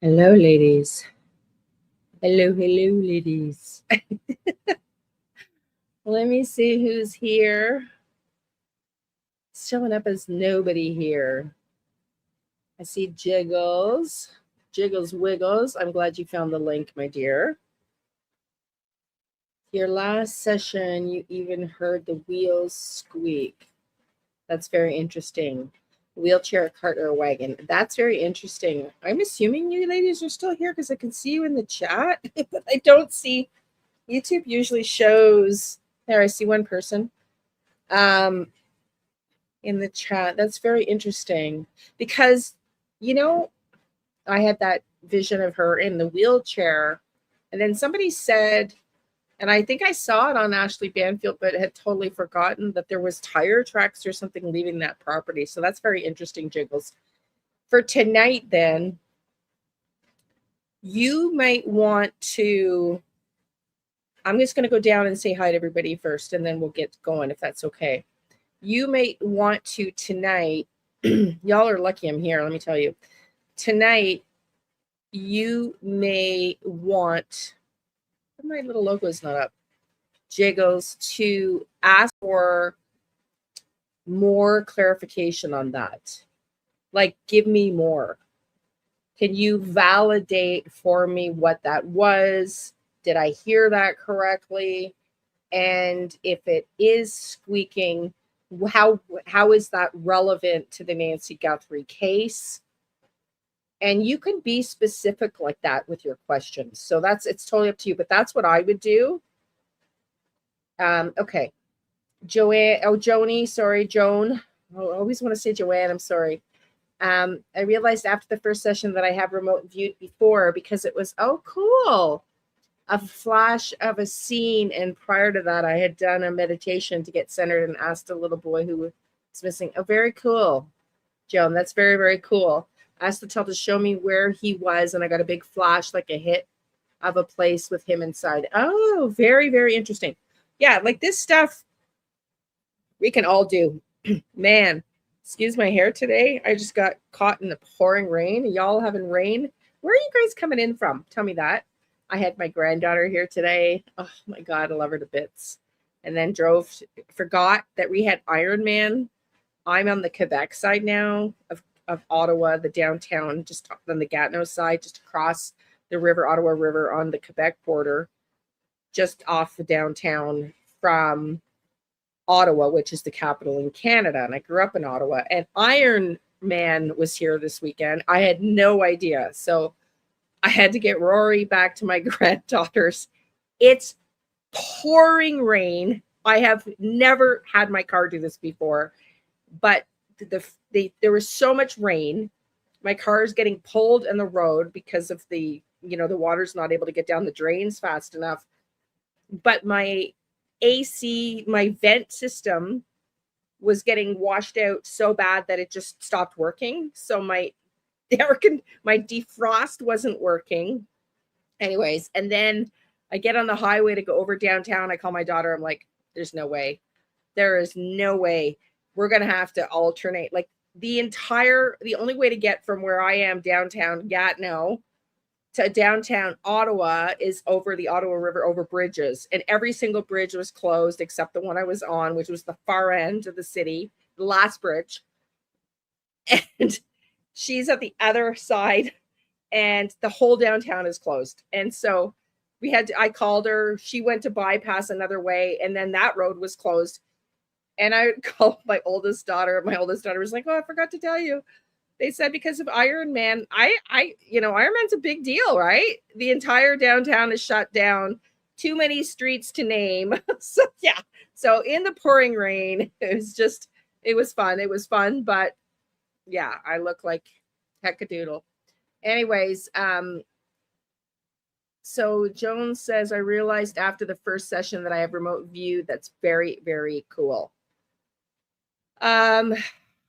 Hello, ladies. Hello, hello, ladies. Let me see who's here. It's showing up as nobody here. I see Jiggles. Jiggles Wiggles. I'm glad you found the link, my dear. Your last session, you even heard the wheels squeak. That's very interesting. Wheelchair, cart, or wagon. That's very interesting. I'm assuming you ladies are still here because I can see you in the chat, but I don't see. YouTube usually shows. There, I see one person um, in the chat. That's very interesting because, you know, I had that vision of her in the wheelchair, and then somebody said, and I think I saw it on Ashley Banfield, but had totally forgotten that there was tire tracks or something leaving that property. So that's very interesting, Jiggles. For tonight, then, you might want to. I'm just going to go down and say hi to everybody first, and then we'll get going if that's okay. You may want to tonight, y'all are lucky I'm here, let me tell you. Tonight, you may want, my little logo is not up, Jiggles, to ask for more clarification on that. Like, give me more. Can you validate for me what that was? Did I hear that correctly? And if it is squeaking, how is that relevant to the Nancy Guthrie case? And you can be specific like that with your questions. So it's totally up to you, but that's what I would do. Okay. Joni, sorry, Joan. I always want to say Joanne, I'm sorry. I realized after the first session that I have remote viewed before because it was, oh, cool. A flash of a scene, and prior to that I had done a meditation to get centered and asked a little boy who was missing. Oh, very cool, Joan. That's very, very cool. I asked the child to show me where he was, and I got a big flash, like a hit of a place with him inside. Oh, very, very interesting. Yeah, like this stuff we can all do. Man, excuse my hair today. I just got caught in the pouring rain. Y'all having rain? Where are you guys coming in from? Tell me that. I had my granddaughter here today. Oh my God, I love her to bits. And then forgot that we had Ironman. I'm on the Quebec side now of Ottawa, the downtown, just on the Gatineau side, just across the river, Ottawa River on the Quebec border, just off the downtown from Ottawa, which is the capital in Canada. And I grew up in Ottawa, and Ironman was here this weekend. I had no idea. So I had to get Rory back to my granddaughters. It's pouring rain. I have never had my car do this before, but there was so much rain. My car is getting pulled in the road because of the water's not able to get down the drains fast enough. But my AC, my vent system was getting washed out so bad that it just stopped working. So my defrost wasn't working. Anyways, and then I get on the highway to go over downtown. I call my daughter. I'm like, there's no way. There is no way. We're going to have to alternate. Like the only way to get from where I am downtown Gatineau to downtown Ottawa is over the Ottawa River, over bridges. And every single bridge was closed except the one I was on, which was the far end of the city, the last bridge. And she's at the other side, and the whole downtown is closed. And so I called her. She went to bypass another way, and then that road was closed. And I called my oldest daughter. My oldest daughter was like, oh, I forgot to tell you. They said because of Ironman, Ironman's a big deal, right? The entire downtown is shut down. Too many streets to name. So yeah. So in the pouring rain, it was fun. It was fun, but yeah, I look like heckadoodle. Anyways, so Jones says, I realized after the first session that I have remote view. That's very, very cool.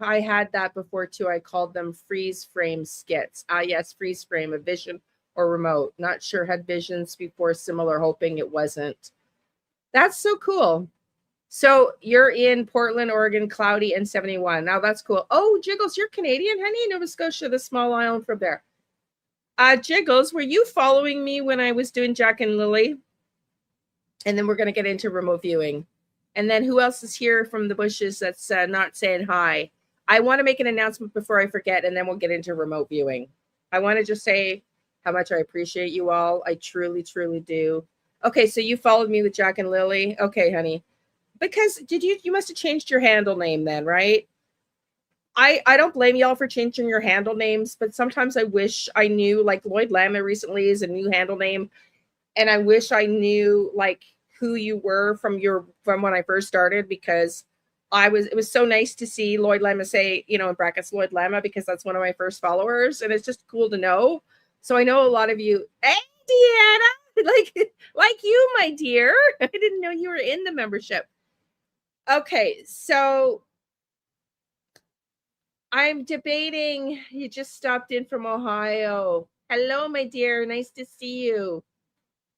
I had that before too. I called them freeze frame skits. Yes, freeze frame, a vision or remote. Not sure had visions before, similar, hoping it wasn't. That's so cool. So you're in Portland, Oregon, cloudy and 71. Now that's cool. Oh, Jiggles, you're Canadian, honey? Nova Scotia, the small island from there. Jiggles, were you following me when I was doing Jack and Lily? And then we're going to get into remote viewing. And then who else is here from the bushes that's not saying hi? I want to make an announcement before I forget, and then we'll get into remote viewing. I want to just say how much I appreciate you all. I truly, truly do. Okay, so you followed me with Jack and Lily. Okay, honey. Because you must have changed your handle name then, right? I don't blame y'all for changing your handle names, but sometimes I wish I knew, like Lloyd Lama recently is a new handle name. And I wish I knew like who you were from when I first started, because it was so nice to see Lloyd Lama say, in brackets, Lloyd Lama, because that's one of my first followers. And it's just cool to know. So I know a lot of you, hey, Deanna, like you, my dear. I didn't know you were in the membership. Okay, so I'm debating. You just stopped in from Ohio. Hello, my dear. Nice to see you.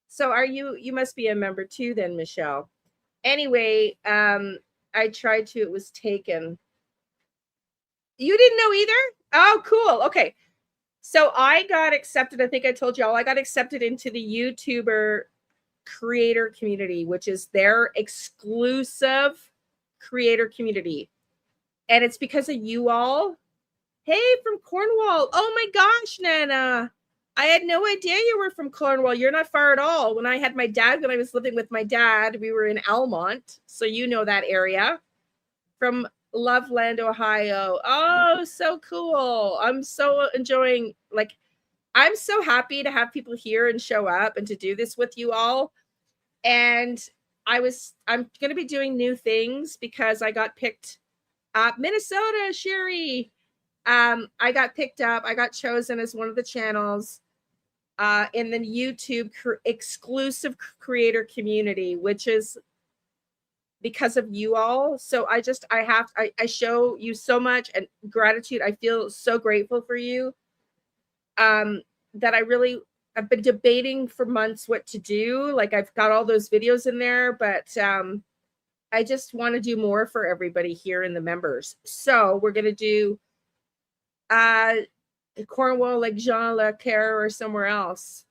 So you must be a member too then, Michelle. Anyway, I tried to, it was taken. You didn't know either? Oh, cool. Okay. So I got accepted. I think I told y'all I got accepted into the YouTuber creator community, which is their exclusive creator community. And it's because of you all. Hey, from Cornwall. Oh my gosh, Nana. I had no idea you were from Cornwall. You're not far at all. When I was living with my dad, we were in Almont. So you know that area. From Loveland, Ohio. Oh, so cool. I'm so enjoying, I'm so happy to have people here and show up and to do this with you all. And I'm going to be doing new things because I got picked up. Minnesota, Sherry. I got picked up. I got chosen as one of the channels in the YouTube exclusive creator community, which is because of you all. So I show you so much and gratitude. I feel so grateful for you. That I've been debating for months what to do. Like I've got all those videos in there, but I just want to do more for everybody here in the members. So we're going to do Cornwall, like Jean Le Caire or somewhere else.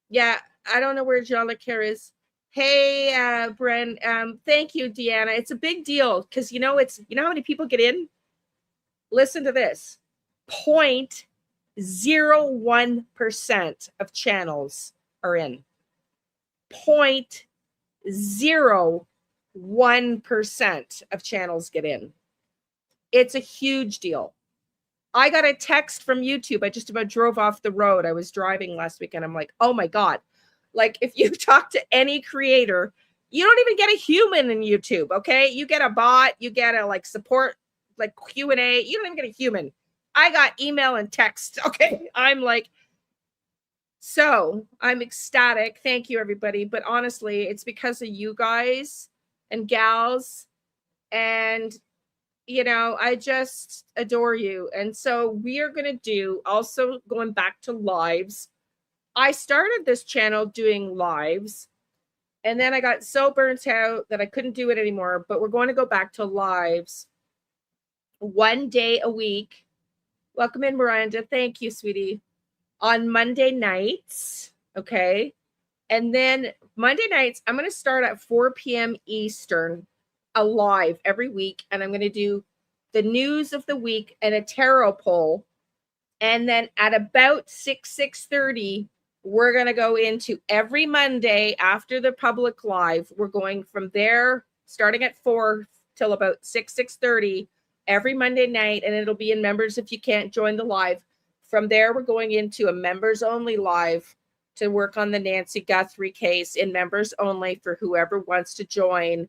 Yeah, I don't know where Jean Le Caire is. Hey, Bren. Thank you, Deanna. It's a big deal because you know how many people get in? Listen to this. 0.01% of channels are in. 0.01% of channels get in. It's a huge deal. I got a text from YouTube. I just about drove off the road. I was driving last weekend. I'm like, oh my God. Like if you talk to any creator, you don't even get a human in YouTube. Okay. You get a bot, you get a support, like Q&A. You don't even get a human. I got email and text. Okay. I'm like, so I'm ecstatic. Thank you, everybody. But honestly, it's because of you guys and gals. And I just adore you. And so we are going to do, also going back to lives. I started this channel doing lives, and then I got so burnt out that I couldn't do it anymore. But we're going to go back to lives 1 day a week. Welcome in, Miranda. Thank you, sweetie. On Monday nights. Okay. And then Monday nights, I'm going to start at 4 p.m. Eastern, a live every week. And I'm going to do the news of the week and a tarot poll. And then at about 6:30, we're going to go into every Monday after the public live. We're going from there, starting at 4 till about 6:30 every Monday night. And it'll be in members if you can't join the live. From there, we're going into a members only live to work on the Nancy Guthrie case in members only for whoever wants to join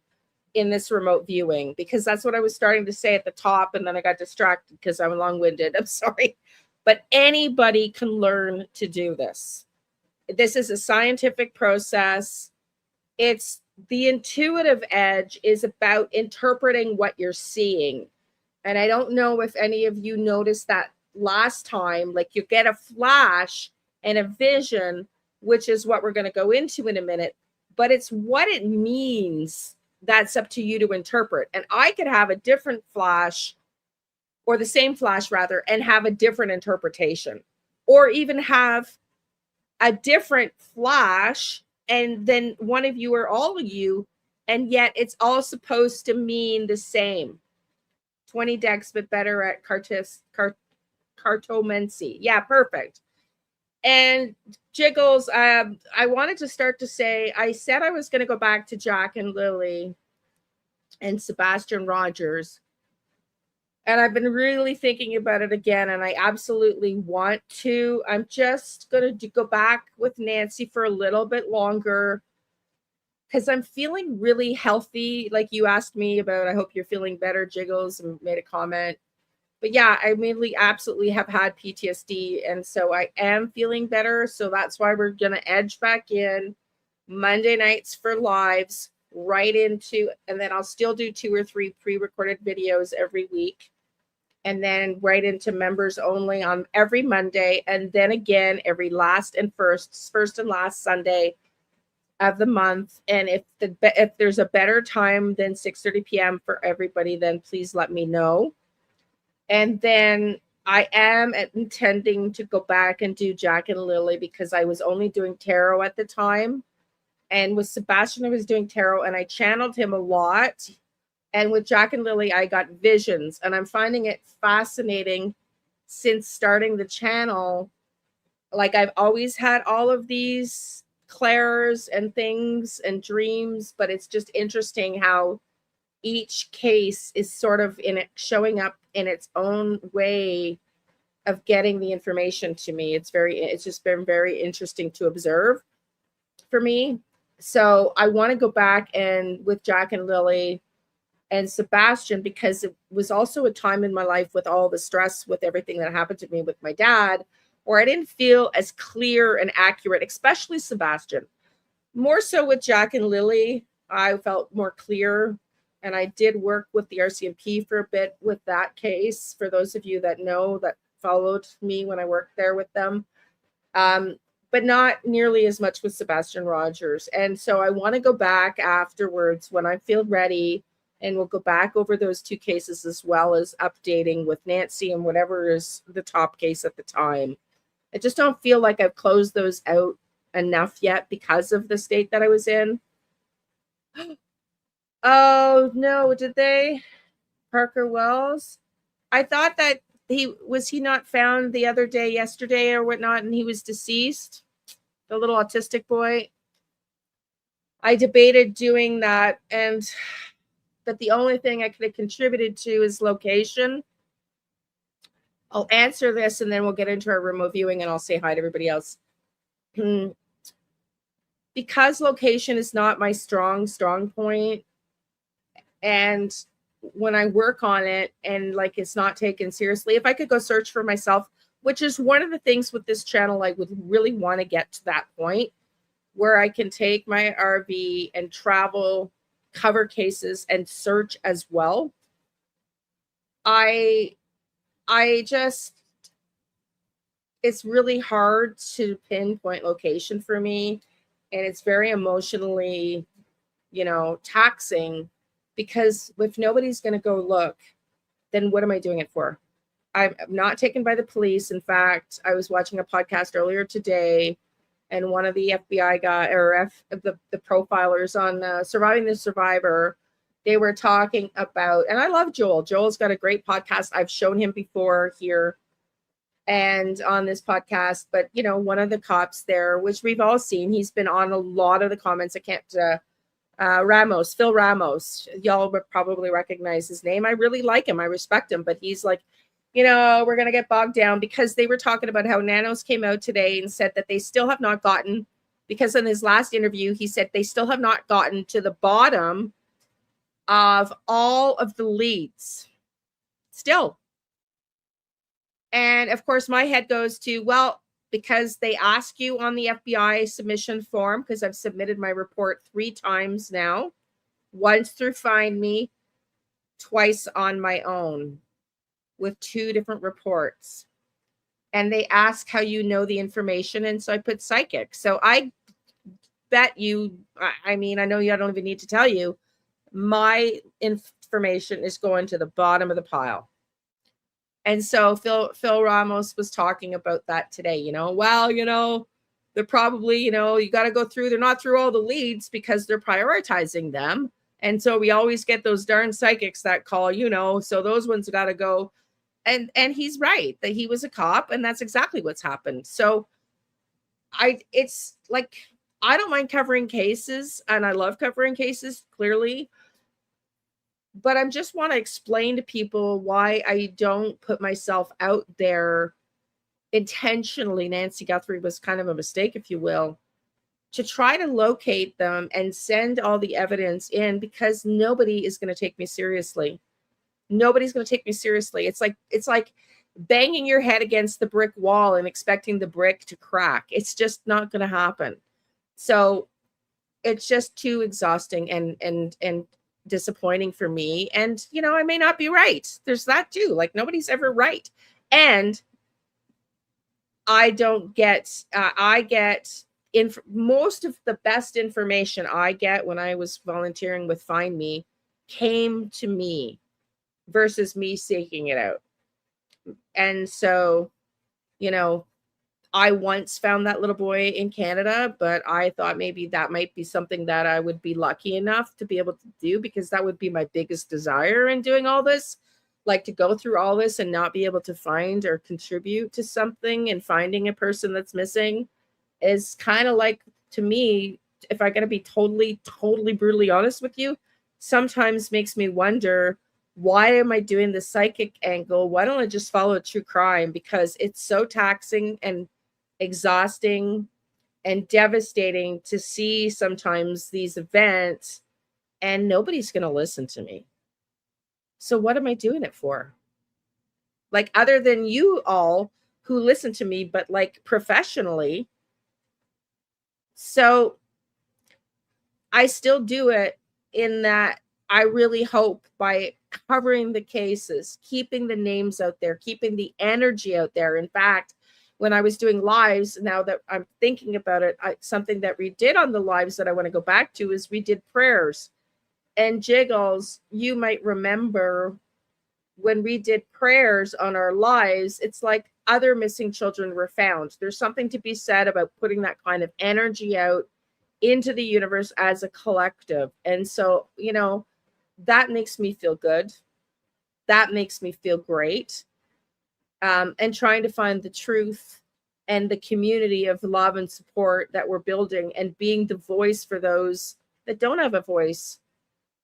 in this remote viewing, because that's what I was starting to say at the top. And then I got distracted because I'm long-winded. I'm sorry. But anybody can learn to do this. This is a scientific process. It's the intuitive edge is about interpreting what you're seeing. And I don't know if any of you noticed that last time, like you get a flash and a vision, which is what we're going to go into in a minute, but it's what it means that's up to you to interpret. And I could have a different flash, or the same flash rather, and have a different interpretation. or even have a different flash, and then one of you or all of you, and yet it's all supposed to mean the same. 20 decks, but better at cartomancy. Yeah, perfect. And Jiggles, I wanted to start to say, I said I was going to go back to Jack and Lily and Sebastian Rogers. And I've been really thinking about it again, and I absolutely want to. I'm just going to go back with Nancy for a little bit longer because I'm feeling really healthy. Like you asked me about, I hope you're feeling better, Jiggles, and made a comment. But yeah, I mainly absolutely have had PTSD, and so I am feeling better. So that's why we're going to edge back in Monday nights for lives right into, and then I'll still do 2 or 3 pre-recorded videos every week, and then right into members only on every Monday, and then again every first and last Sunday of the month. And if there's a better time than 6:30 p.m. for everybody, then please let me know. And then I am intending to go back and do Jack and Lily because I was only doing tarot at the time. And with Sebastian, I was doing tarot and I channeled him a lot. And with Jack and Lily, I got visions. And I'm finding it fascinating since starting the channel. Like I've always had all of these clairs and things and dreams, but it's just interesting how each case is sort of showing up in its own way of getting the information to me. It's just been very interesting to observe for me. So I want to go back and with Jack and Lily and Sebastian, because it was also a time in my life with all the stress with everything that happened to me with my dad, where I didn't feel as clear and accurate, especially Sebastian. More so with Jack and Lily, I felt more clear. And I did work with the RCMP for a bit with that case, for those of you that know, that followed me when I worked there with them. But not nearly as much with Sebastian Rogers. And so I want to go back afterwards when I feel ready, and we'll go back over those 2 cases as well as updating with Nancy and whatever is the top case at the time. I just don't feel like I've closed those out enough yet because of the state that I was in. Oh, no, did they? Parker Wells? I thought that he not found the other day, yesterday or whatnot, and he was deceased? The little autistic boy. I debated doing that, and that the only thing I could have contributed to is location. I'll answer this, and then we'll get into our remote viewing, and I'll say hi to everybody else. Because location is not my strong point, and when I work on it and like it's not taken seriously, if I could go search for myself, which is one of the things with this channel, I would really want to get to that point where I can take my RV and travel, cover cases, and search as well. I just, it's really hard to pinpoint location for me, and it's very emotionally, taxing. Because if nobody's going to go look, then what am I doing it for? I'm not taken by the police. In fact, I was watching a podcast earlier today, and one of the FBI guy the profilers on Surviving the Survivor, they were talking about, and I love Joel. Joel's got a great podcast. I've shown him before here and on this podcast. But, one of the cops there, which we've all seen, he's been on a lot of the comments. I can't... Phil Ramos, y'all would probably recognize his name. I really like him. I respect him, but he's like, we're going to get bogged down, because they were talking about how Nanos came out today and said that they still have not gotten, because in his last interview, he said they still have not gotten to the bottom of all of the leads still. And of course, my head goes to, well, because they ask you on the FBI submission form, because I've submitted my report 3 times now, once through Find Me, twice on my own with 2 different reports. And they ask how you know the information. And so I put psychic. So I bet you, I know I don't even need to tell you, my information is going to the bottom of the pile. And so Phil Ramos was talking about that today, well, they're probably, you got to go through, they're not through all the leads because they're prioritizing them. And so we always get those darn psychics that call, so those ones got to go. And he's right that he was a cop, and that's exactly what's happened. So it's like, I don't mind covering cases, and I love covering cases, clearly. But I just want to explain to people why I don't put myself out there intentionally. Nancy Guthrie was kind of a mistake, if you will, to try to locate them and send all the evidence in, because nobody is going to take me seriously. Nobody's going to take me seriously. It's like banging your head against the brick wall and expecting the brick to crack. It's just not going to happen. So it's just too exhausting and disappointing for me. And, I may not be right. There's that too. Like, nobody's ever right. And I don't get, I get most of the best information I get when I was volunteering with Find Me came to me versus me seeking it out. And so, I once found that little boy in Canada, but I thought maybe that might be something that I would be lucky enough to be able to do, because that would be my biggest desire in doing all this, like to go through all this and not be able to find or contribute to something, and finding a person that's missing is kind of like, to me, if I got to be totally brutally honest with you, sometimes makes me wonder, why am I doing the psychic angle? Why don't I just follow true crime? Because it's so taxing and exhausting and devastating to see sometimes these events, and nobody's going to listen to me. So what am I doing it for? Like, other than you all who listen to me, but like professionally. So I still do it in that I really hope by covering the cases, keeping the names out there, keeping the energy out there. In fact, when I was doing lives, now that I'm thinking about it, something that we did on the lives that I want to go back to is we did prayers. And Jiggles, you might remember when we did prayers on our lives, it's like other missing children were found. There's something to be said about putting that kind of energy out into the universe as a collective. And so, that makes me feel good. That makes me feel great. And trying to find the truth and the community of love and support that we're building, and being the voice for those that don't have a voice.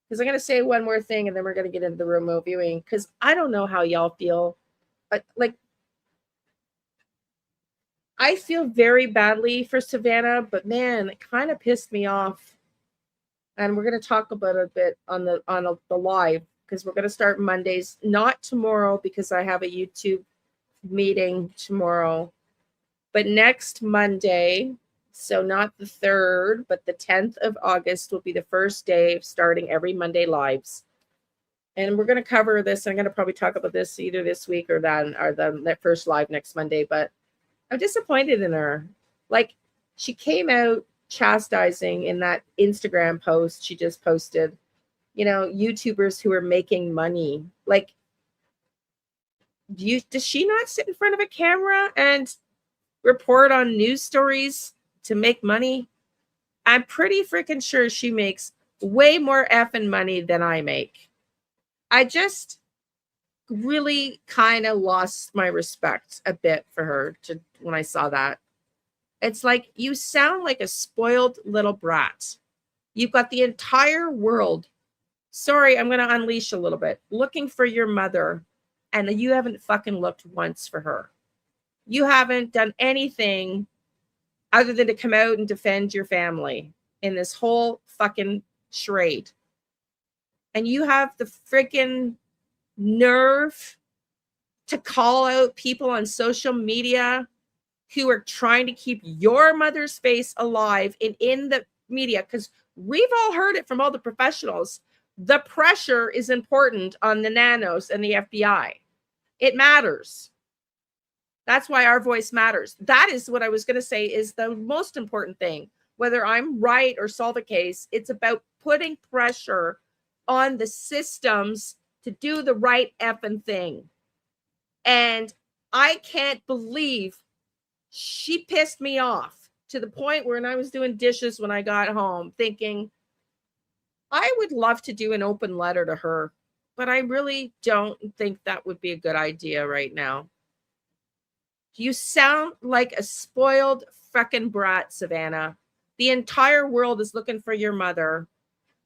Because I'm going to say one more thing, and then we're going to get into the remote viewing, because I don't know how y'all feel. But like, I feel very badly for Savannah, but man, it kind of pissed me off. And we're going to talk about it a bit on the live, because we're going to start Mondays, not tomorrow because I have a YouTube meeting tomorrow, but next Monday. So not the 3rd, but the 10th of August will be the first day of starting every Monday lives. And we're going to cover this. I'm going to probably talk about this either this week or that first live next Monday, but I'm disappointed in her. Like, she came out chastising in that Instagram post she just posted, YouTubers who are making money. Like, does she not sit in front of a camera and report on news stories to make money? I'm pretty freaking sure she makes way more effing money than I make. I just really kind of lost my respect a bit for her when I saw that. It's like, you sound like a spoiled little brat. You've got the entire world, sorry, I'm going to unleash a little bit, looking for your mother, and you haven't fucking looked once for her. You haven't done anything other than to come out and defend your family in this whole fucking charade. And you have the freaking nerve to call out people on social media who are trying to keep your mother's face alive in the media, because we've all heard it from all the professionals. The pressure is important on the nanos and the FBI. It matters. That's why our voice matters. That is what I was going to say is the most important thing. Whether I'm right or solve a case, it's about putting pressure on the systems to do the right effing thing. And I can't believe she pissed me off to the point where when I was doing dishes when I got home, thinking, I would love to do an open letter to her, but I really don't think that would be a good idea right now. You sound like a spoiled frickin' brat, Savannah. The entire world is looking for your mother.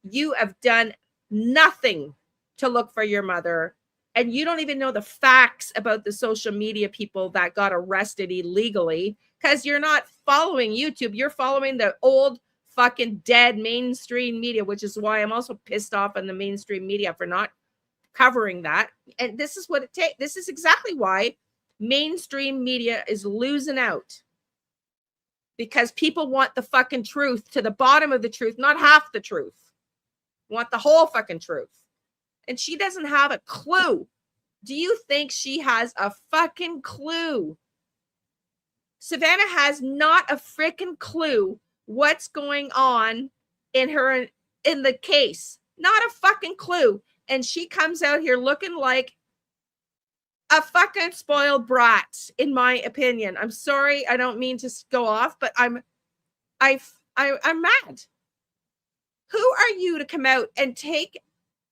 You have done nothing to look for your mother. And you don't even know the facts about the social media people that got arrested illegally because you're not following YouTube. You're following the old fucking dead mainstream media, which is why I'm also pissed off on the mainstream media for not covering that. And this is what it takes. This is exactly why mainstream media is losing out, because people want the fucking truth, to the bottom of the truth, not half the truth. Want the whole fucking truth. And she doesn't have a clue. Do you think she has a fucking clue? Savannah has not a freaking clue what's going on in the case. Not a fucking clue. And she comes out here looking like a fucking spoiled brat, in my opinion. I'm sorry, I don't mean to go off, but I'm mad. Who are you to come out and take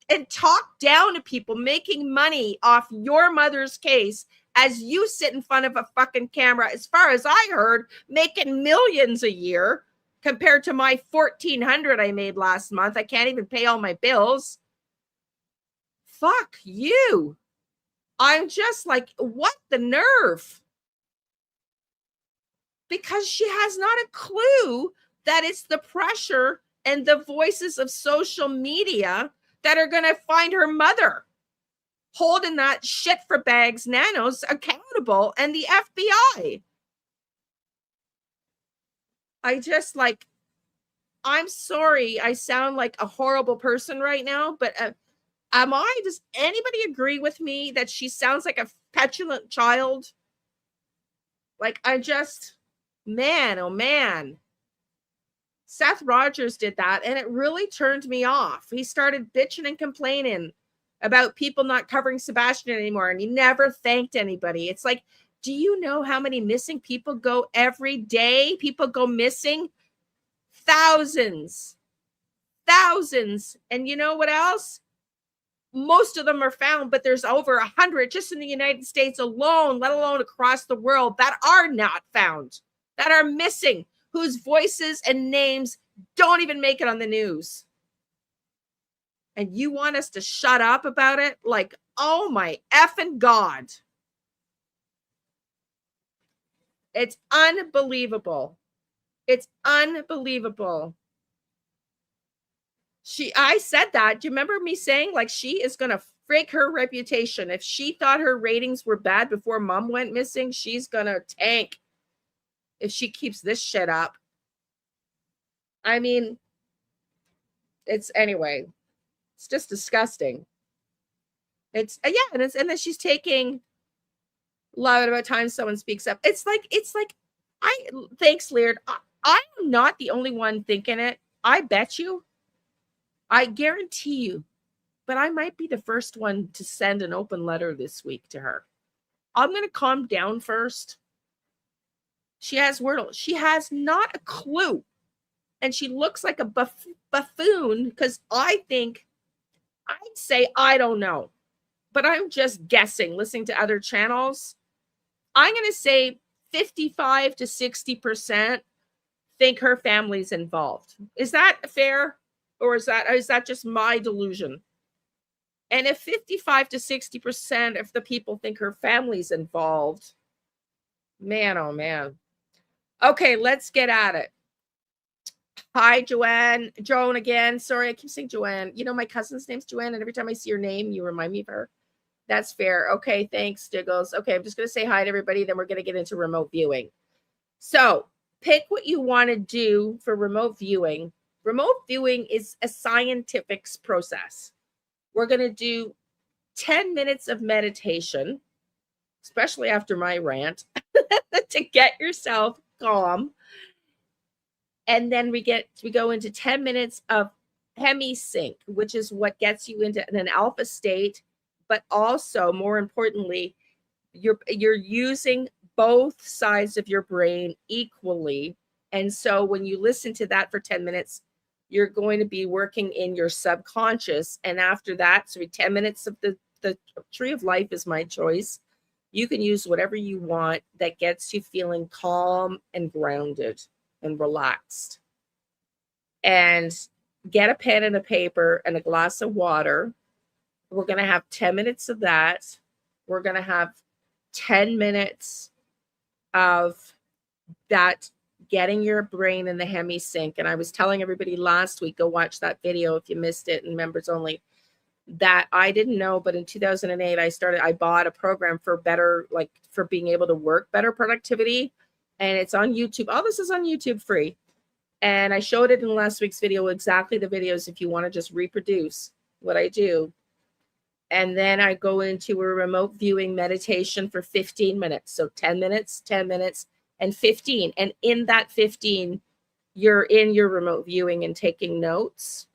and talk down to people making money off your mother's case as you sit in front of a fucking camera, as far as I heard, making millions a year compared to my $1,400 I made last month? I can't even pay all my bills. Fuck you. I'm just like, what the nerve? Because she has not a clue that it's the pressure and the voices of social media that are going to find her mother, holding that shit for bags nanos accountable, and the FBI. I'm sorry, I sound like a horrible person right now, but does anybody agree with me that she sounds like a petulant child? Like, man, oh man. Seth Rogers did that, and it really turned me off. He started bitching and complaining about people not covering Sebastian anymore, and he never thanked anybody. It's like, do you know how many missing people go every day? People go missing. Thousands. And you know what else? Most of them are found, but there's over 100 just in the United States alone, let alone across the world, that are not found, that are missing, whose voices and names don't even make it on the news. And you want us to shut up about it? Like, oh my effing God. It's unbelievable. It's unbelievable. I said that. Do you remember me saying, like, she is going to freak her reputation? If she thought her ratings were bad before mom went missing, she's going to tank if she keeps this shit up. I mean, it's just disgusting. And then she's taking love about time someone speaks up. It's like, thanks, Liane. I'm not the only one thinking it. I bet you. I guarantee you, but I might be the first one to send an open letter this week to her. I'm going to calm down first. She has Wordle. She has not a clue. And she looks like a buffoon, because I'd say, I don't know, but I'm just guessing, listening to other channels. I'm going to say 55 to 60% think her family's involved. Is that fair? Or is that just my delusion? And if 55 to 60% of the people think her family's involved, man, oh man. Okay, let's get at it. Hi, Joan again. Sorry, I keep saying Joanne. You know, my cousin's name's Joanne, and every time I see your name, you remind me of her. That's fair. Okay, thanks, Diggles. Okay, I'm just going to say hi to everybody, then we're going to get into remote viewing. So pick what you want to do for remote viewing. Remote viewing is a scientific process. We're going to do 10 minutes of meditation, especially after my rant, to get yourself calm. And then we go into 10 minutes of hemi-sync, which is what gets you into an alpha state, but also, more importantly, you're using both sides of your brain equally. And so when you listen to that for 10 minutes, you're going to be working in your subconscious. And after that, so 10 minutes of the Tree of Life is my choice. You can use whatever you want that gets you feeling calm and grounded and relaxed. And get a pen and a paper and a glass of water. We're going to have 10 minutes of that. We're going to have 10 minutes of that, getting your brain in the hemisync. And I was telling everybody last week, go watch that video if you missed it, and members only, that I didn't know, but in 2008, I bought a program for better, like for being able to work better productivity. And it's on YouTube. All this is on YouTube free. And I showed it in last week's video, exactly the videos if you want to just reproduce what I do. And then I go into a remote viewing meditation for 15 minutes. So 10 minutes, 10 minutes, and 15. And in that 15, you're in your remote viewing and taking notes.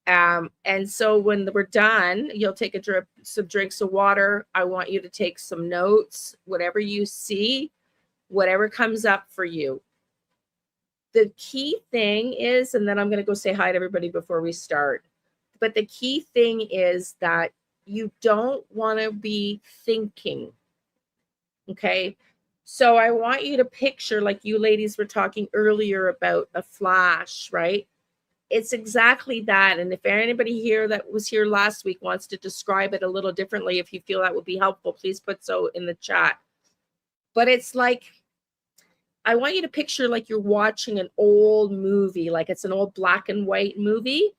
And so when we're done, you'll take some drinks of water. I want you to take some notes, whatever you see, whatever comes up for you. The key thing is, and then I'm going to go say hi to everybody before we start. But the key thing is that you don't want to be thinking. Okay. So I want you to picture, like you ladies were talking earlier about a flash, right? It's exactly that. And if anybody here that was here last week wants to describe it a little differently, if you feel that would be helpful, please put so in the chat. But it's like, I want you to picture like you're watching an old movie, like it's an old black and white movie.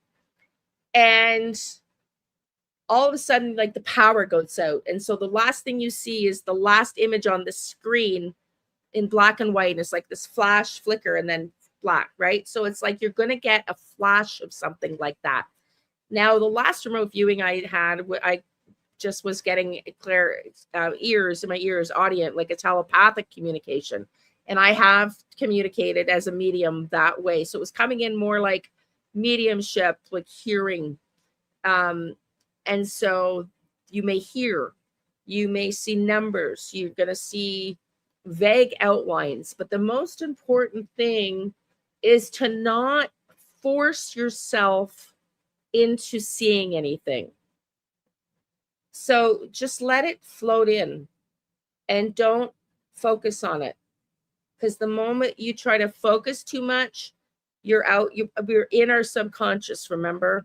And all of a sudden, like the power goes out. And so the last thing you see is the last image on the screen in black and white. And it's like this flash, flicker, and then black, right? So it's like you're going to get a flash of something like that. Now, the last remote viewing I had, I just was getting clear ears in my ears, audience, like a telepathic communication. And I have communicated as a medium that way. So it was coming in more like mediumship, like hearing. And so you may hear, you may see numbers, you're going to see vague outlines. But the most important thing is to not force yourself into seeing anything. So just let it float in and don't focus on it. Because the moment you try to focus too much, you're out. We're in our subconscious, remember?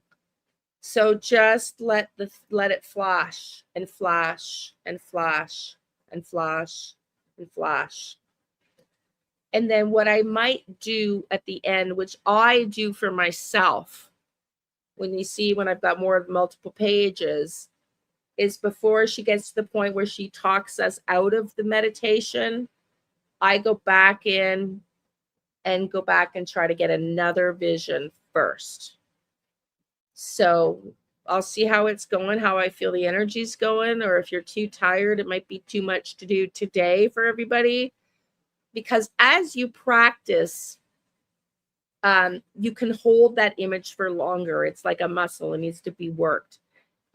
So just let it flash and flash and flash and flash and flash. And then what I might do at the end, which I do for myself, when I've got more multiple pages, is before she gets to the point where she talks us out of the meditation, I go back in and try to get another vision first. So I'll see how it's going, how I feel the energy's going, or if you're too tired, it might be too much to do today for everybody. Because as you practice, you can hold that image for longer. It's like a muscle. It needs to be worked.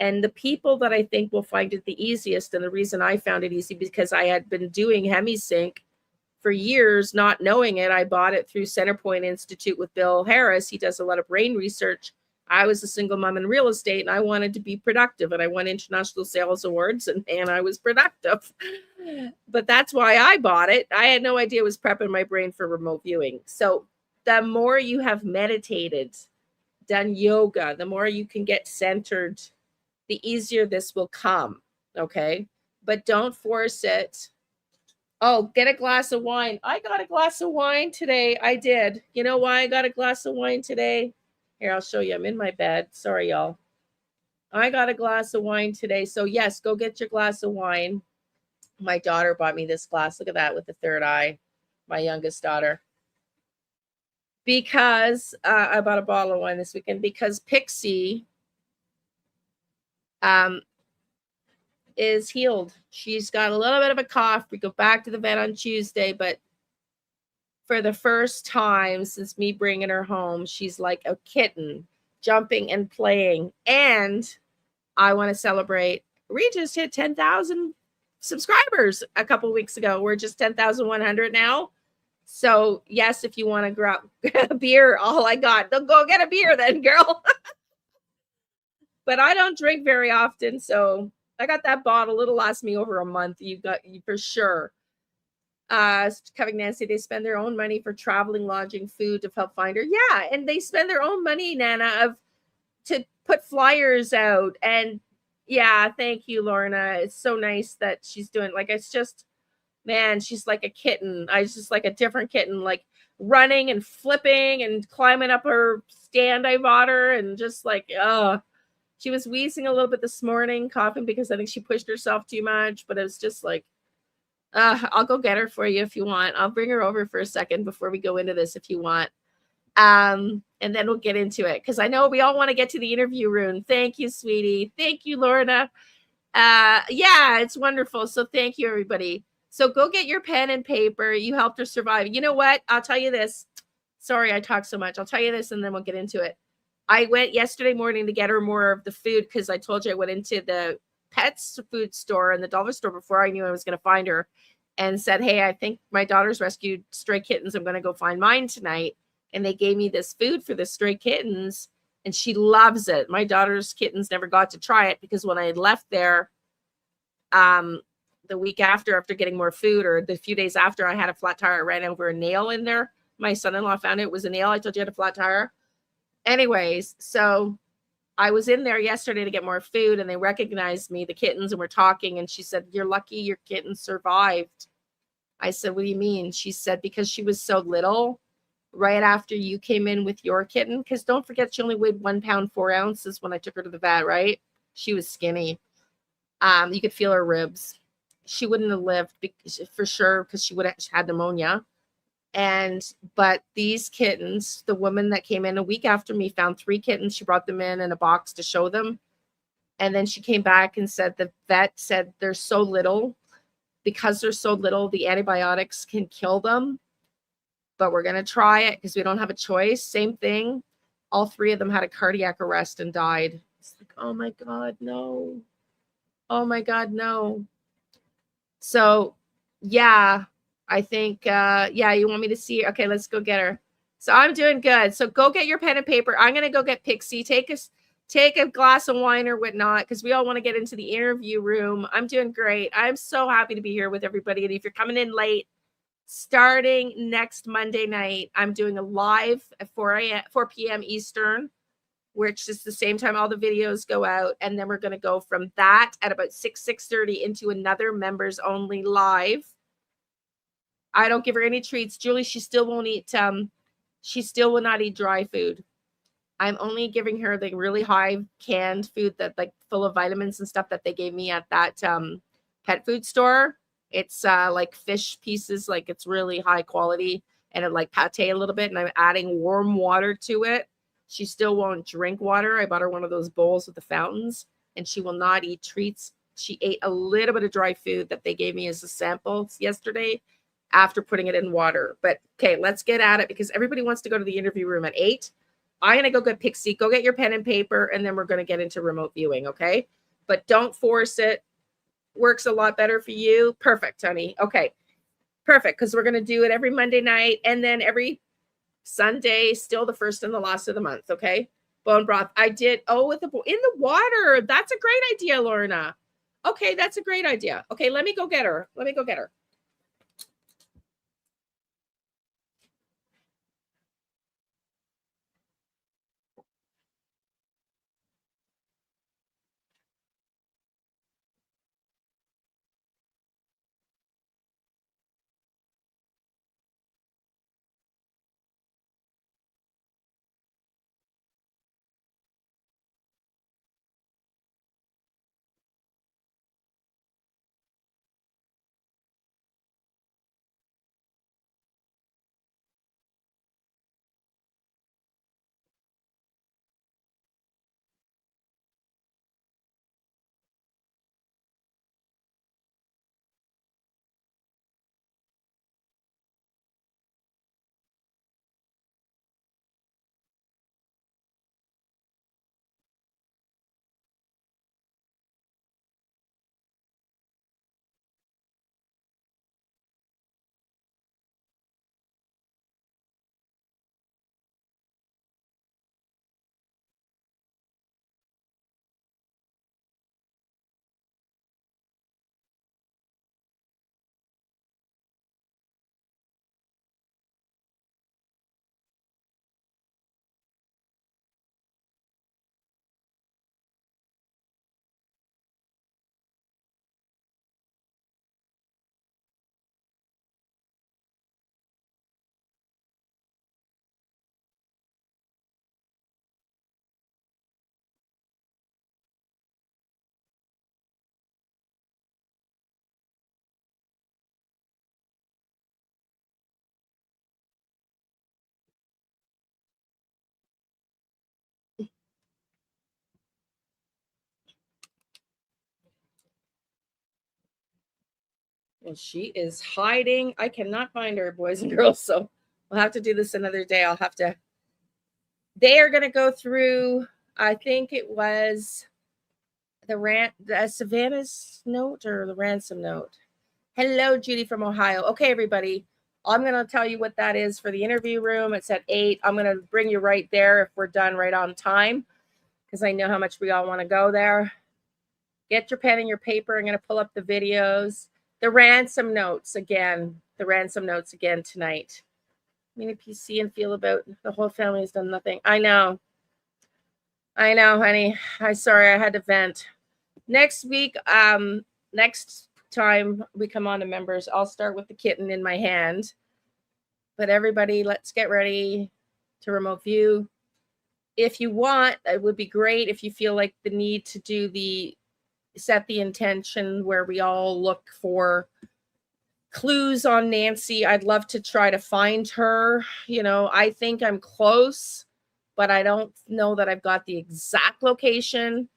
And the people that I think will find it the easiest, and the reason I found it easy, because I had been doing HemiSync for years, not knowing it. I bought it through Centerpoint Institute with Bill Harris. He does a lot of brain research. I was a single mom in real estate, and I wanted to be productive, and I won international sales awards, and I was productive. But that's why I bought it. I had no idea it was prepping my brain for remote viewing. So the more you have meditated, done yoga, the more you can get centered, the easier this will come. Okay. But don't force it. Oh, get a glass of wine. I got a glass of wine today. I did. You know why I got a glass of wine today? Here, I'll show you. I'm in my bed. Sorry, y'all. I got a glass of wine today. So yes, go get your glass of wine. My daughter bought me this glass. Look at that with the third eye. My youngest daughter. Because I bought a bottle of wine this weekend, because Pixie is healed. She's got a little bit of a cough. We go back to the vet on Tuesday, but for the first time since me bringing her home, she's like a kitten, jumping and playing. And I want to celebrate. We just hit 10,000 subscribers a couple weeks ago. We're just 10,100 now. So yes, if you want to grab a beer, all I got, they'll go get a beer then, girl. But I don't drink very often, so I got that bottle. It'll last me over a month. You got you for sure. Kevin Nancy, they spend their own money for traveling, lodging, food to help find her. Yeah, and they spend their own money, Nana, of to put flyers out. And yeah, thank you, Lorna. It's so nice that she's doing like it's just man, she's like a kitten. I was just like a different kitten, like running and flipping and climbing up her stand I bought her, and just like she was wheezing a little bit this morning, coughing because I think she pushed herself too much. But it was just like, I'll go get her for you if you want. I'll bring her over for a second before we go into this if you want. And then we'll get into it because I know we all want to get to the interview room. Thank you, sweetie. Thank you, Lorna. Yeah, it's wonderful. So thank you, everybody. So go get your pen and paper. You helped her survive. You know what? I'll tell you this. Sorry, I talk so much. I'll tell you this and then we'll get into it. I went yesterday morning to get her more of the food because I told you I went into the pets food store and the dollar store before I knew I was going to find her and said, hey, I think my daughter's rescued stray kittens. I'm going to go find mine tonight. And they gave me this food for the stray kittens and she loves it. My daughter's kittens never got to try it because when I had left there the week after getting more food, or the few days after, I had a flat tire. I ran over a nail in there. My son-in-law found it was a nail. I told you I had a flat tire. Anyways, so I was in there yesterday to get more food and they recognized me, the kittens, and we're talking. And she said, you're lucky your kitten survived. I said, what do you mean? She said, because she was so little right after you came in with your kitten. Because don't forget, she only weighed 1 pound, 4 ounces when I took her to the vet, right? She was skinny. You could feel her ribs. She wouldn't have lived for sure because she would have had pneumonia. But these kittens, the woman that came in a week after me found 3 kittens. She brought them in a box to show them. And then she came back and said the vet said they're so little. Because they're so little, the antibiotics can kill them. But we're going to try it because we don't have a choice. Same thing. All 3 of them had a cardiac arrest and died. It's like, oh my God, no. Oh my God, no. So, yeah, I think, yeah, you want me to see? Okay, let's go get her. So I'm doing good. So go get your pen and paper. I'm going to go get Pixie. Take a glass of wine or whatnot because we all want to get into the interview room. I'm doing great. I'm so happy to be here with everybody. And if you're coming in late, starting next Monday night, I'm doing a live at 4 p.m. Eastern, which is the same time all the videos go out. And then we're going to go from that at about 6:30 into another members only live. I don't give her any treats. Julie, she still won't eat. She still will not eat dry food. I'm only giving her the really high canned food that like full of vitamins and stuff that they gave me at that pet food store. It's like fish pieces, like it's really high quality and it like pate a little bit. And I'm adding warm water to it. She still won't drink water. I bought her one of those bowls with the fountains and she will not eat treats. She ate a little bit of dry food that they gave me as a sample yesterday after putting it in water. But okay, let's get at it because everybody wants to go to the interview room at 8. I'm going to go get Pixie. Go get your pen and paper, and then we're going to get into remote viewing, okay? But don't force it. Works a lot better for you. Perfect, honey. Okay, perfect, because we're going to do it every Monday night and then every Sunday, still the first and the last of the month, okay? Bone broth. I did, with in the water. That's a great idea, Lorna. Okay, that's a great idea. Okay, let me go get her. And she is hiding. I cannot find her, boys and girls. So we'll have to do this another day. They are going to go through, I think it was the Savannah's note or the ransom note. Hello, Judy from Ohio. Okay, everybody. I'm going to tell you what that is for the interview room. It's at 8. I'm going to bring you right there if we're done right on time, because I know how much we all want to go there. Get your pen and your paper. I'm going to pull up the videos. The ransom notes again. Tonight. I mean, if you see and feel about the whole family has done nothing. I know, honey. I'm sorry, I had to vent. Next week, next time we come on to members, I'll start with the kitten in my hand. But everybody, let's get ready to remote view. If you want, it would be great if you feel like the need to do set the intention where we all look for clues on Nancy. I'd love to try to find her. I think I'm close, but I don't know that I've got the exact location.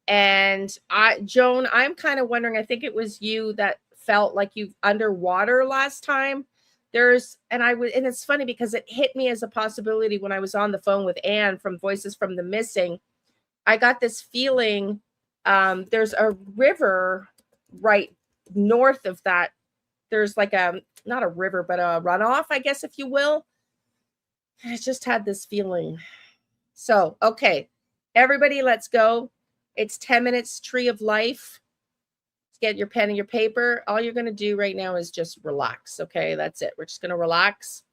And Joan, I'm kind of wondering, I think it was you that felt like you underwater last time. And it's funny because it hit me as a possibility when I was on the phone with Anne from Voices from the Missing. I got this feeling there's a river right north of that. There's like not a river, but a runoff, I guess, if you will. And I just had this feeling. So, okay, everybody, let's go. It's 10 minutes tree of life. Get your pen and your paper. All you're going to do right now is just relax. Okay, that's it. We're just going to relax.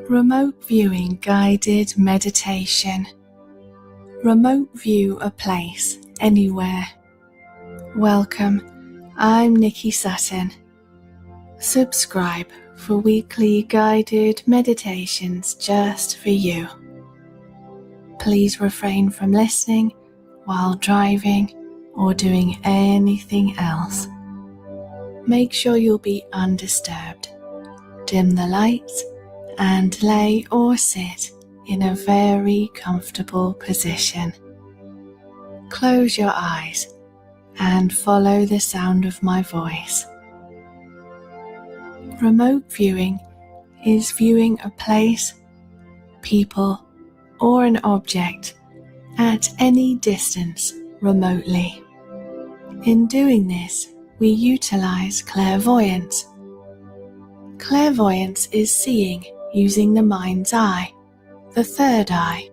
Remote viewing guided meditation. Remote view a place, anywhere. Welcome, I'm Nikki Sutton. Subscribe for weekly guided meditations just for you. Please refrain from listening while driving or doing anything else. Make sure you'll be undisturbed. Dim the lights and lay or sit in a very comfortable position. Close your eyes and follow the sound of my voice. Remote viewing is viewing a place, people, or an object at any distance remotely. In doing this, we utilize clairvoyance. Clairvoyance is seeing using the mind's eye, the third eye.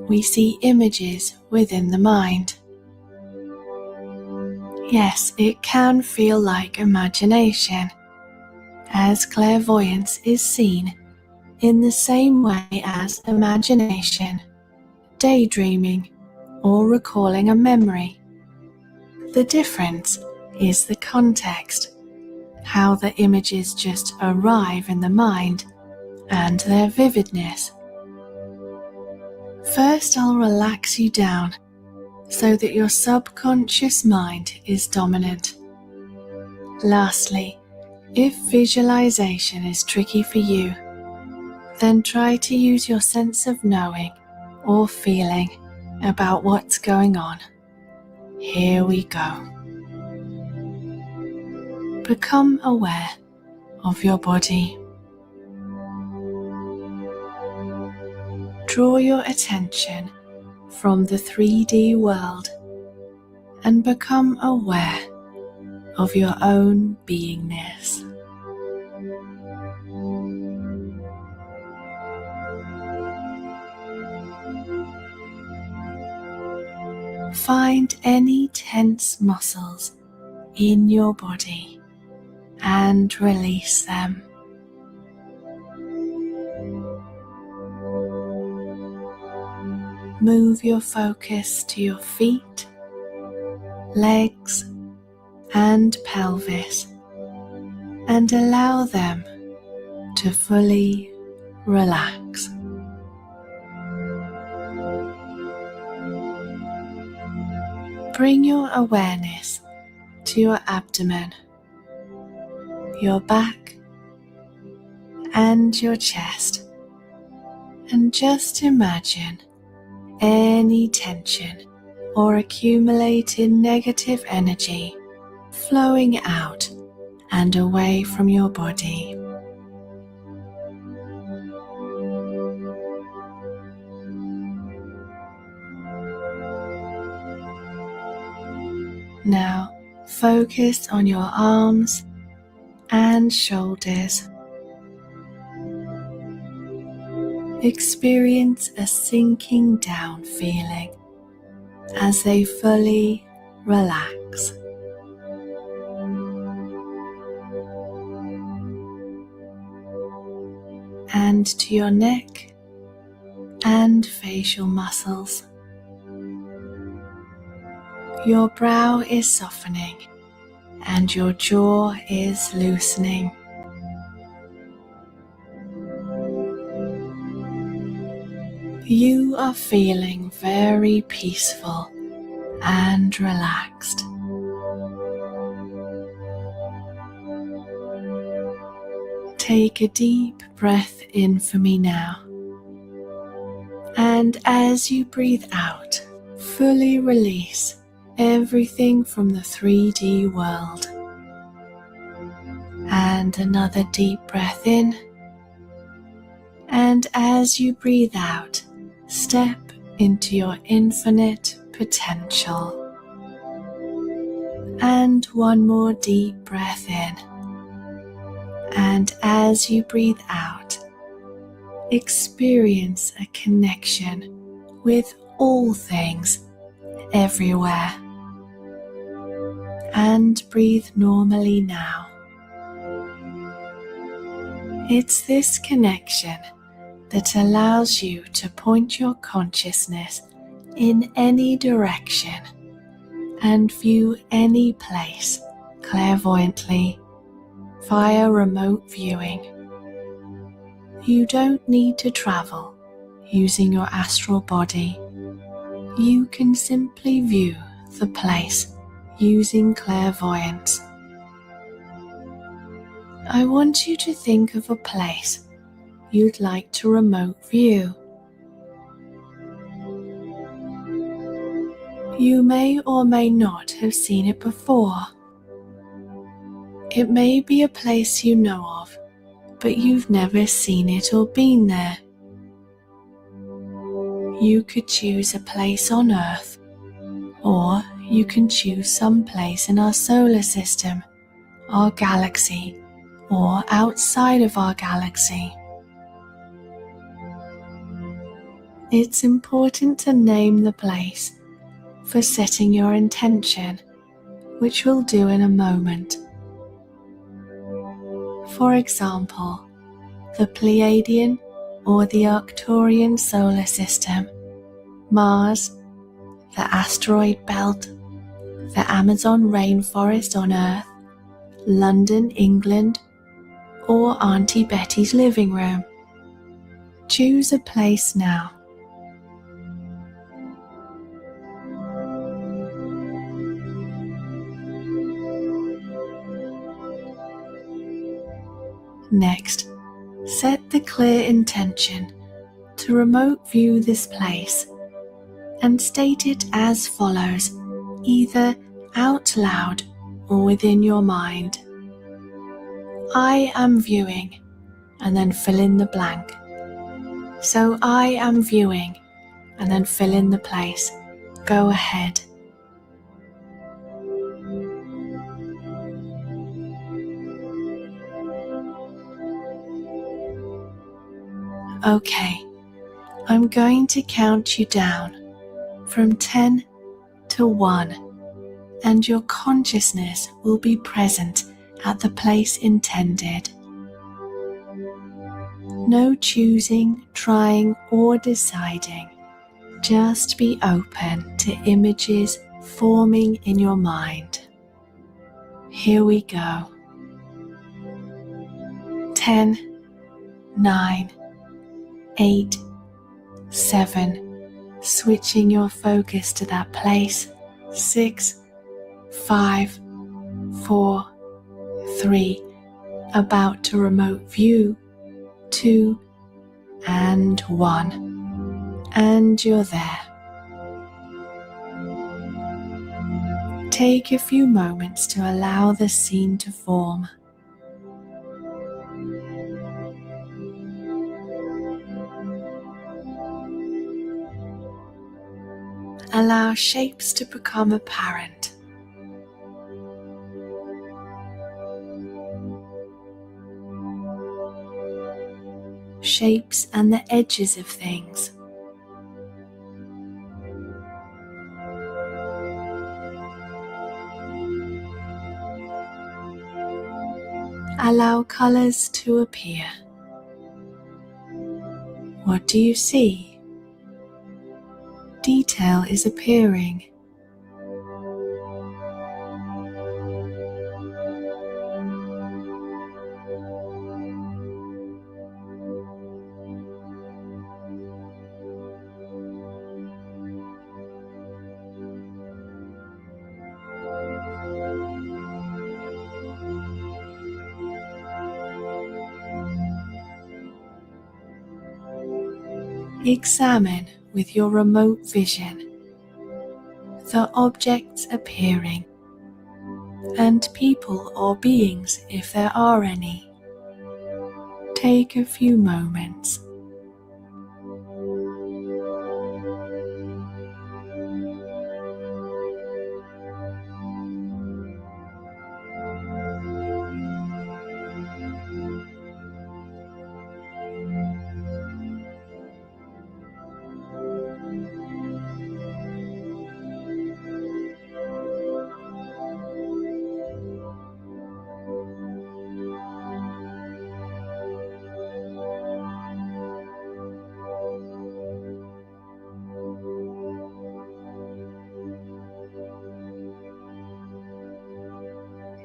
We see images within the mind. Yes, it can feel like imagination, as clairvoyance is seen in the same way as imagination, daydreaming, or recalling a memory. The difference is the context, how the images just arrive in the mind and their vividness. First, I'll relax you down so that your subconscious mind is dominant. Lastly, if visualization is tricky for you, then try to use your sense of knowing or feeling about what's going on. Here we go. Become aware of your body. Draw your attention from the 3D world and become aware of your own beingness. Find any tense muscles in your body and release them. Move your focus to your feet, legs, and pelvis, and allow them to fully relax. Bring your awareness to your abdomen, your back, and your chest, and just imagine any tension or accumulated negative energy flowing out and away from your body. Now focus on your arms and shoulders. Experience a sinking down feeling as they fully relax. And to your neck and facial muscles. Your brow is softening and your jaw is loosening. You are feeling very peaceful and relaxed. Take a deep breath in for me now. And as you breathe out, fully release everything from the 3D world. And another deep breath in. And as you breathe out, step into your infinite potential. And one more deep breath in. And as you breathe out, experience a connection with all things everywhere. And breathe normally now. It's this connection that allows you to point your consciousness in any direction and view any place clairvoyantly via remote viewing. You don't need to travel using your astral body. You can simply view the place using clairvoyance. I want you to think of a place you'd like to remote view. You may or may not have seen it before. It may be a place you know of, but you've never seen it or been there. You could choose a place on Earth, or you can choose some place in our solar system, our galaxy, or outside of our galaxy. It's important to name the place for setting your intention, which we'll do in a moment. For example, the Pleiadian or the Arcturian solar system, Mars, the asteroid belt, the Amazon rainforest on Earth, London, England, or Auntie Betty's living room. Choose a place now. Next, set the clear intention to remote view this place and state it as follows, either out loud or within your mind. I am viewing, and then fill in the blank. So I am viewing, and then fill in the place. Go ahead. Okay, I'm going to count you down from 10 to 1, and your consciousness will be present at the place intended. No choosing, trying, or deciding. Just be open to images forming in your mind. Here we go. 10, 9, 8, 7, switching your focus to that place. 6, 5, 4, 3, about to remote view. 2, and 1. And you're there. Take a few moments to allow the scene to form. Allow shapes to become apparent. Shapes and the edges of things. Allow colors to appear. What do you see? Detail is appearing. Examine with your remote vision the objects appearing and people or beings if there are any. Take a few moments.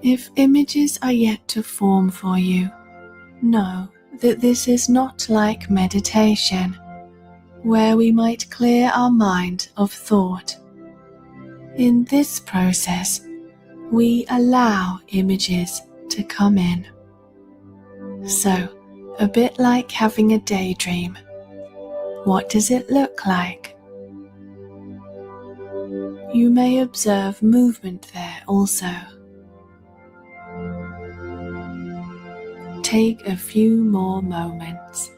If images are yet to form for you, know that this is not like meditation, where we might clear our mind of thought. In this process, we allow images to come in. So, a bit like having a daydream. What does it look like? You may observe movement there also. Take a few more moments.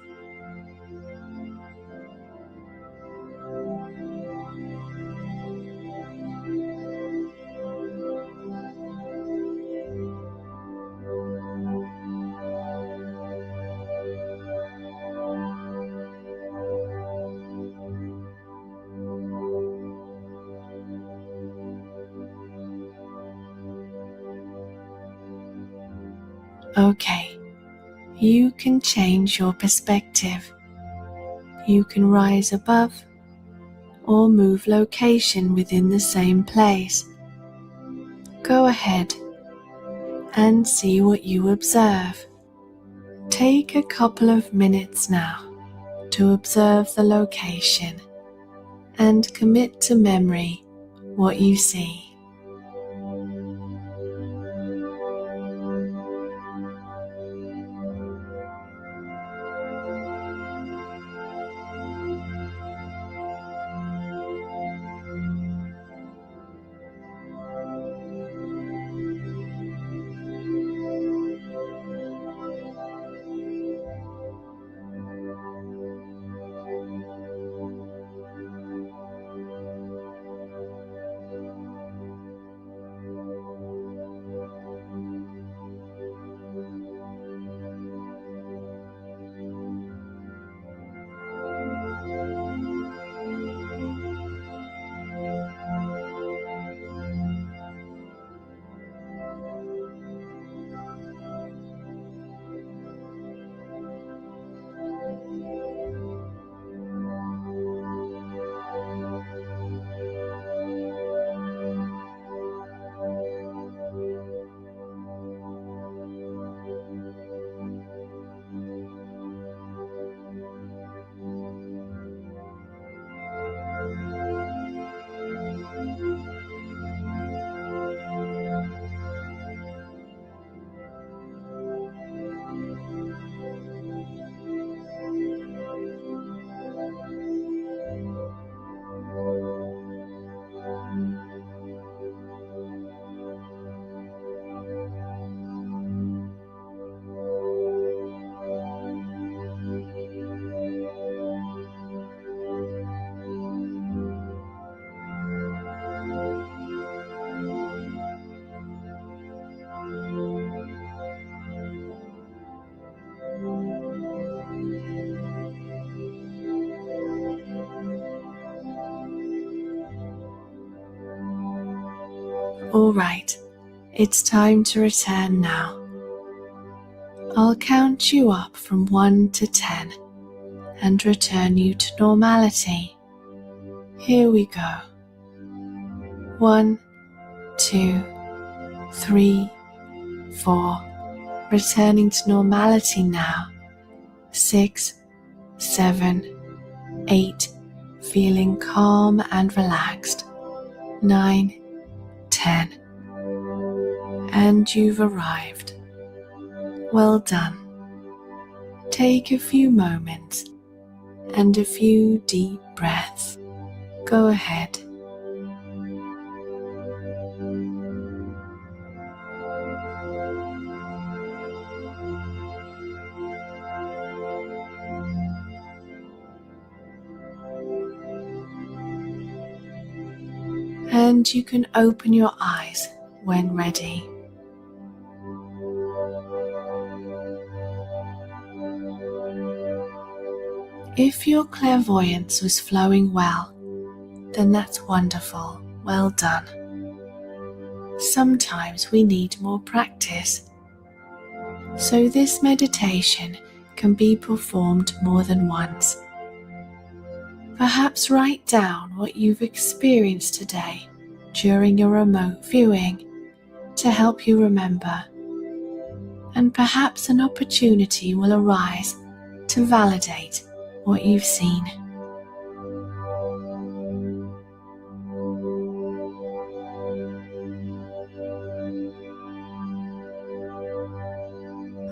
Okay, you can change your perspective. You can rise above or move location within the same place. Go ahead and see what you observe. Take a couple of minutes now to observe the location and commit to memory what you see. All right, it's time to return now. I'll count you up from 1 to 10 and return you to normality. Here we go. 1, 2, 3, 4. Returning to normality now. 6, 7, 8. Feeling calm and relaxed. 9, 10. And you've arrived. Well done. Take a few moments and a few deep breaths. Go ahead. And you can open your eyes when ready. If your clairvoyance was flowing well, then that's wonderful. Well done. Sometimes we need more practice. So this meditation can be performed more than once. Perhaps write down what you've experienced today during your remote viewing to help you remember, and perhaps an opportunity will arise to validate what you've seen.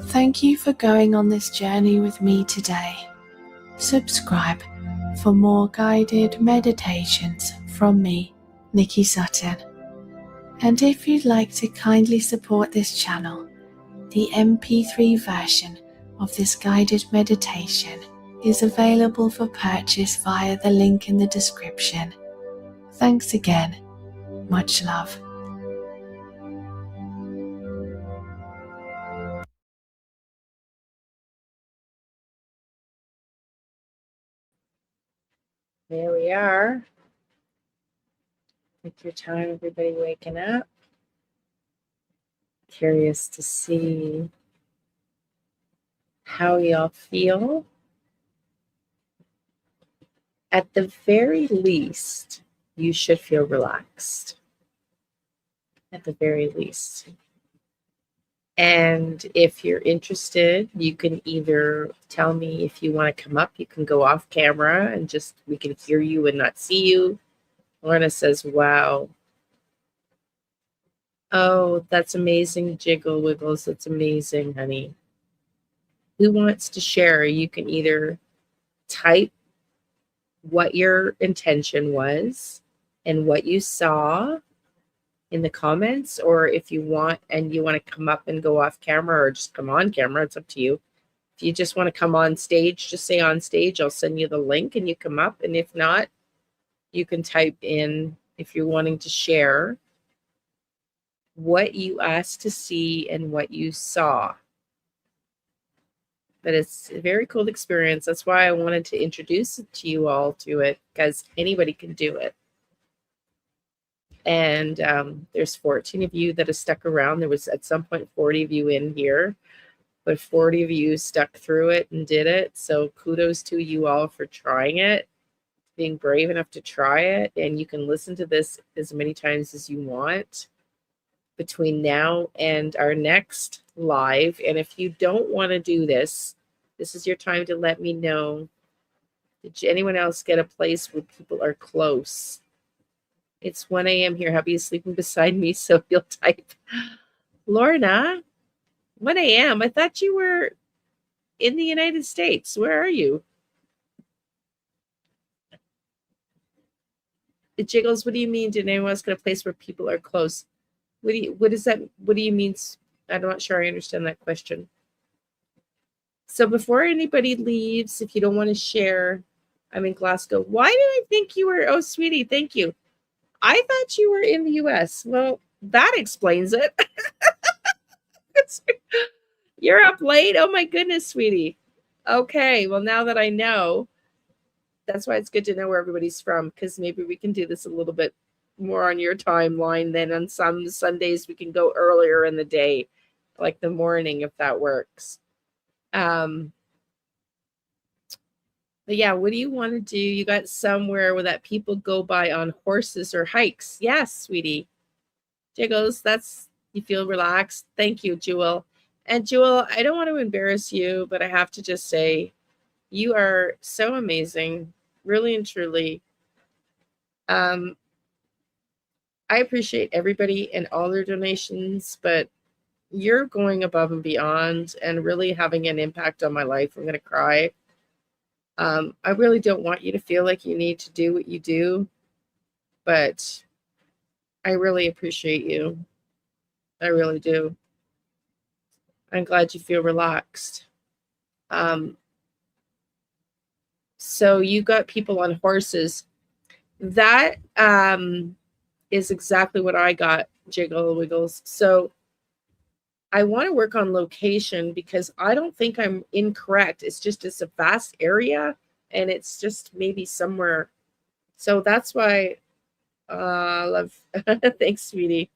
Thank you for going on this journey with me today. Subscribe for more guided meditations from me, Nikki Sutton. And if you'd like to kindly support this channel, the MP3 version of this guided meditation is available for purchase via the link in the description. Thanks again. Much love. There we are. Take your time, everybody waking up. Curious to see how y'all feel. At the very least, you should feel relaxed. At the very least. And if you're interested, you can either tell me if you want to come up. You can go off camera and just, we can hear you and not see you. Lorna says, wow. Oh, that's amazing, Jiggle Wiggles. That's amazing, honey. Who wants to share? You can either type what your intention was and what you saw in the comments, or if you want and you want to come up and go off camera or just come on camera, it's up to you. If you just want to come on stage, just say on stage, I'll send you the link and you come up. And if not, you can type in, if you're wanting to share, what you asked to see and what you saw. But it's a very cool experience. That's why I wanted to introduce it to you all to it, because anybody can do it. And there's 14 of you that have stuck around. There was at some point 40 of you in here, but 40 of you stuck through it and did it. So kudos to you all for trying it, being brave enough to try it. And you can listen to this as many times as you want between now and our next live. And if you don't want to do this, this is your time to let me know. Did anyone else get a place where people are close? It's 1 a.m. here. Hubby is sleeping beside me, so he'll type. Lorna, 1 a.m. I thought you were in the United States. Where are you? It Jiggles, what do you mean? Did anyone else get a place where people are close? What does that, what do you mean? I'm not sure I understand that question. So before anybody leaves, if you don't want to share, I'm in Glasgow. Why did I think you were, oh, sweetie, thank you. I thought you were in the US. Well, that explains it. You're up late? Oh my goodness, sweetie. Okay, well, now that I know, that's why it's good to know where everybody's from, because maybe we can do this a little bit more on your timeline. Then on some Sundays we can go earlier in the day, like the morning, if that works. But yeah, what do you want to do? You got somewhere where that people go by on horses or hikes? Yes, sweetie. Jiggles, that's, you feel relaxed. Thank you, Jewel. And Jewel, I don't want to embarrass you, but I have to just say, you are so amazing, really and truly. I appreciate everybody and all their donations, but you're going above and beyond and really having an impact on my life. I'm going to cry. I really don't want you to feel like you need to do what you do, but I really appreciate you. I really do. I'm glad you feel relaxed. So you got people on horses. That is exactly what I got, Jiggle Wiggles. So I want to work on location because I don't think I'm incorrect. It's just, it's a vast area and it's just maybe somewhere. So that's why I love, thanks, sweetie.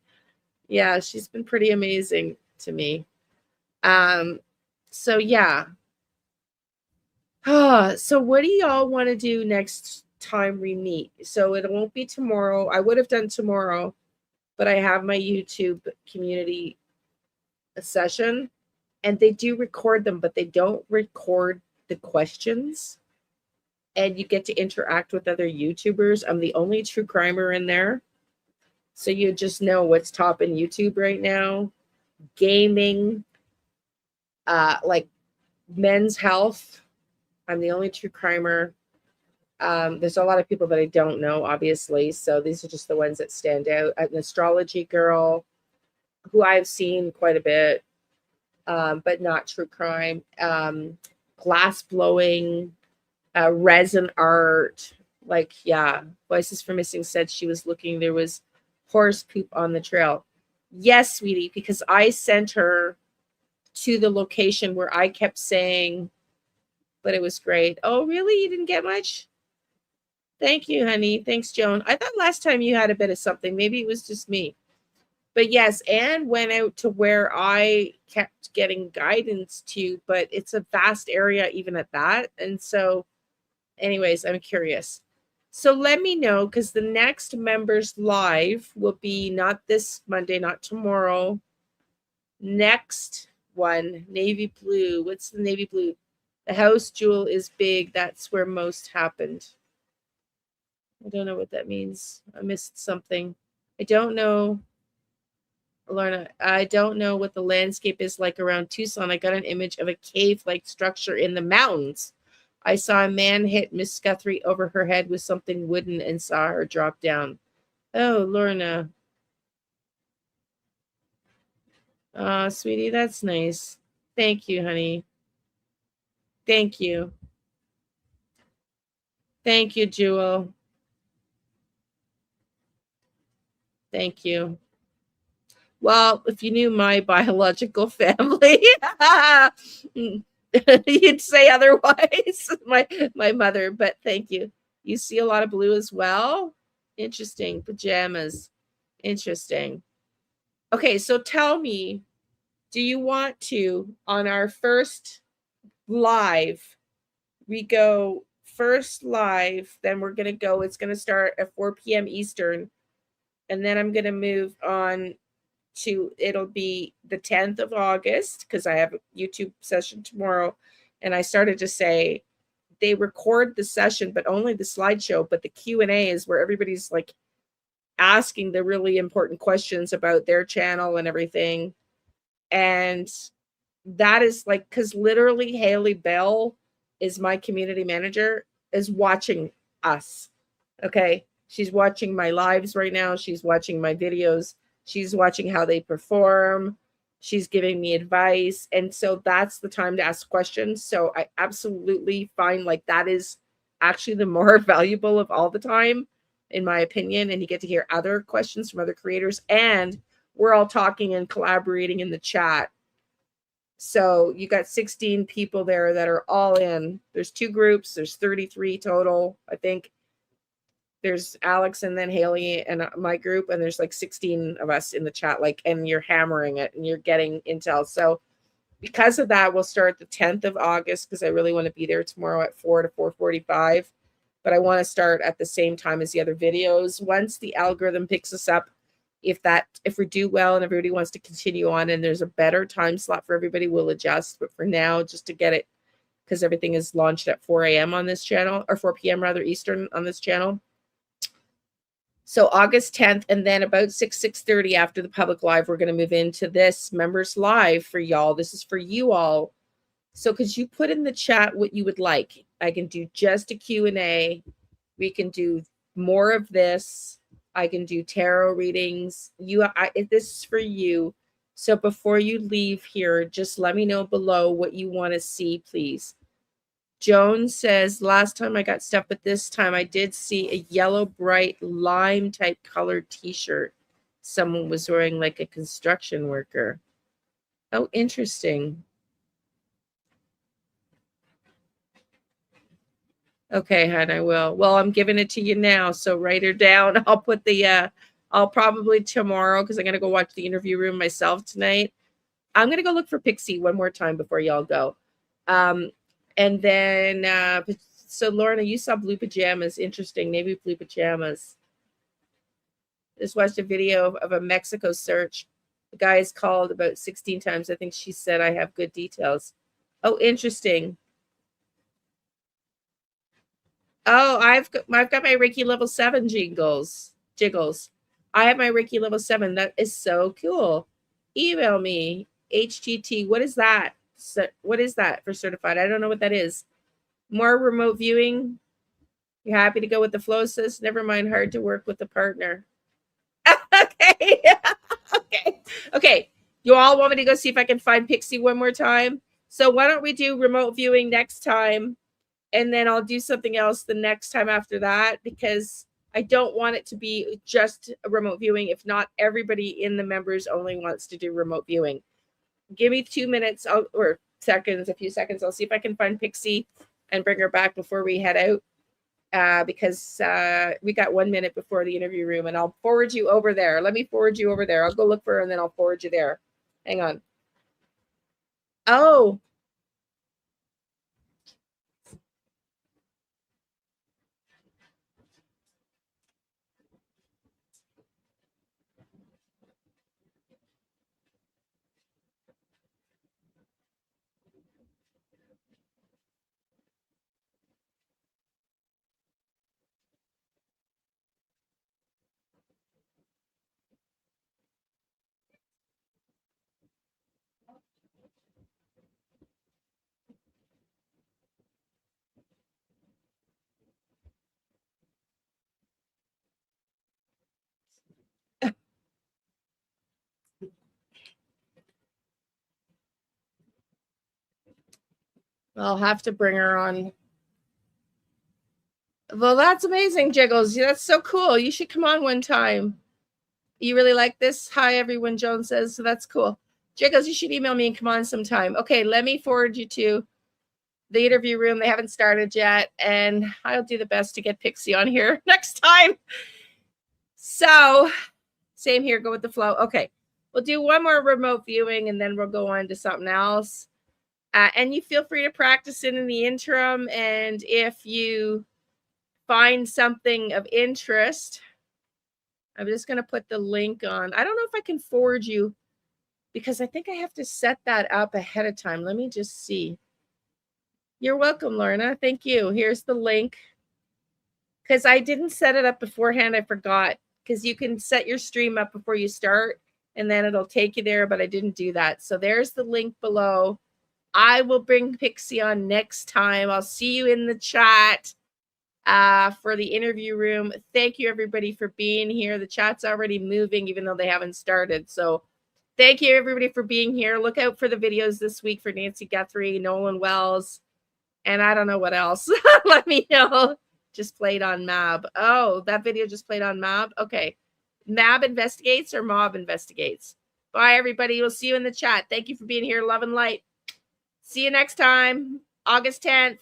Yeah, she's been pretty amazing to me. So yeah. So what do y'all want to do next time we meet? So it won't be tomorrow. I would have done tomorrow, but I have my YouTube community session, and they do record them, but they don't record the questions. And you get to interact with other YouTubers. I'm the only true crimer in there. So you just know what's top in YouTube right now. Gaming, like men's health. I'm the only true crimer. There's a lot of people that I don't know, obviously. So these are just the ones that stand out. An astrology girl who I've seen quite a bit, but not true crime. Glass blowing, resin art. Like, yeah, Voices for Missing said she was looking. There was horse poop on the trail. Yes, sweetie, because I sent her to the location where I kept saying, but it was great. Oh, really? You didn't get much? Thank you, honey. Thanks, Joan. I thought last time you had a bit of something. Maybe it was just me. But yes, Anne went out to where I kept getting guidance to, but it's a vast area even at that. And so, anyways, I'm curious. So let me know, because the next members live will be not this Monday, not tomorrow. Next one, navy blue. What's the navy blue? The house jewel is big. That's where most happened. I don't know what that means. I missed something. I don't know. Lorna, I don't know what the landscape is like around Tucson. I got an image of a cave-like structure in the mountains. I saw a man hit Miss Guthrie over her head with something wooden and saw her drop down. Oh, Lorna. Sweetie, that's nice. Thank you, honey. Thank you. Thank you, Jewel. Thank you. Well, if you knew my biological family, you'd say otherwise. My mother, but thank you. You see a lot of blue as well. Interesting. Pajamas. Interesting. Okay, so tell me, do you want to, on our first live, we go first live, then we're going to go, it's going to start at 4 p.m. Eastern, and then I'm going to move on to, it'll be the 10th of August, because I have a YouTube session tomorrow. And I started to say they record the session, but only the slideshow, but the Q&A is where everybody's like asking the really important questions about their channel and everything. And that is like, because literally Haley Bell is my community manager, is watching us. Okay. She's watching my lives right now. She's watching my videos. She's watching how they perform. She's giving me advice. And so that's the time to ask questions. So I absolutely find like that is actually the more valuable of all the time, in my opinion. And you get to hear other questions from other creators. And we're all talking and collaborating in the chat. So you got 16 people there that are all in. There's 2 groups. There's 33 total, I think. There's Alex and then Haley and my group, and there's like 16 of us in the chat, like, and you're hammering it and you're getting intel. So because of that, we'll start the 10th of August, because I really want to be there tomorrow at 4 to 4:45. But I want to start at the same time as the other videos. Once the algorithm picks us up, if we do well and everybody wants to continue on and there's a better time slot for everybody, we'll adjust. But for now, just to get it, because everything is launched at 4 a.m. on this channel, or 4 p.m. rather, Eastern on this channel. So August 10th, and then about 6:30 after the public live, we're going to move into this members live for y'all. This is for you all. So because you put in the chat what you would like. I can do just a Q&A. We can do more of this. I can do tarot readings. This is for you. So before you leave here, just let me know below what you want to see, please. Joan says, last time I got stuff, but this time I did see a yellow, bright, lime type colored t-shirt. Someone was wearing, like a construction worker. Oh, interesting. Okay, hon, I will. Well, I'm giving it to you now, so write her down. I'll put the, I'll probably tomorrow, because I'm going to go watch the interview room myself tonight. I'm going to go look for Pixie one more time before y'all go. And then, so Lorna, you saw blue pajamas. Interesting. Navy blue pajamas. Just watched a video of a Mexico search. The guy is called about 16 times. I think she said I have good details. Oh, interesting. Oh, I've got my Reiki level 7 jiggles. I have my Reiki level 7. That is so cool. Email me. HGT. What is that? So, what is that for certified? I don't know what that is. More remote viewing. You're happy to go with the flow, sis? Never mind, hard to work with the partner. Okay. Okay. You all want me to go see if I can find Pixie one more time? So why don't we do remote viewing next time? And then I'll do something else the next time after that, because I don't want it to be just a remote viewing. If not, everybody in the members only wants to do remote viewing. Give me 2 minutes or seconds, a few seconds. I'll see if I can find Pixie and bring her back before we head out. Because we got 1 minute before the interview room, and I'll forward you over there. Let me forward you over there. I'll go look for her and then I'll forward you there. Hang on. Oh. I'll have to bring her on. Well, that's amazing, Jiggles. That's so cool. You should come on one time. You really like this? Hi, everyone, Joan says. So that's cool. Jiggles, you should email me and come on sometime. Okay, let me forward you to the interview room. They haven't started yet, and I'll do the best to get Pixie on here next time. So, same here. Go with the flow. Okay, we'll do one more remote viewing, and then we'll go on to something else. And you feel free to practice it in the interim. And if you find something of interest, I'm just going to put the link on. I don't know if I can forward you, because I think I have to set that up ahead of time. Let me just see. You're welcome, Lorna. Thank you. Here's the link. Because I didn't set it up beforehand. I forgot. Because you can set your stream up before you start, and then it'll take you there, but I didn't do that. So there's the link below. I will bring Pixie on next time. I'll see you in the chat for the interview room. Thank you, everybody, for being here. The chat's already moving, even though they haven't started. So thank you, everybody, for being here. Look out for the videos this week for Nancy Guthrie, Nolan Wells, and I don't know what else. Let me know. Just played on Mab. Oh, that video just played on Mab? Okay. Mab investigates or Mob investigates? Bye, everybody. We'll see you in the chat. Thank you for being here. Love and light. See you next time, August 10th.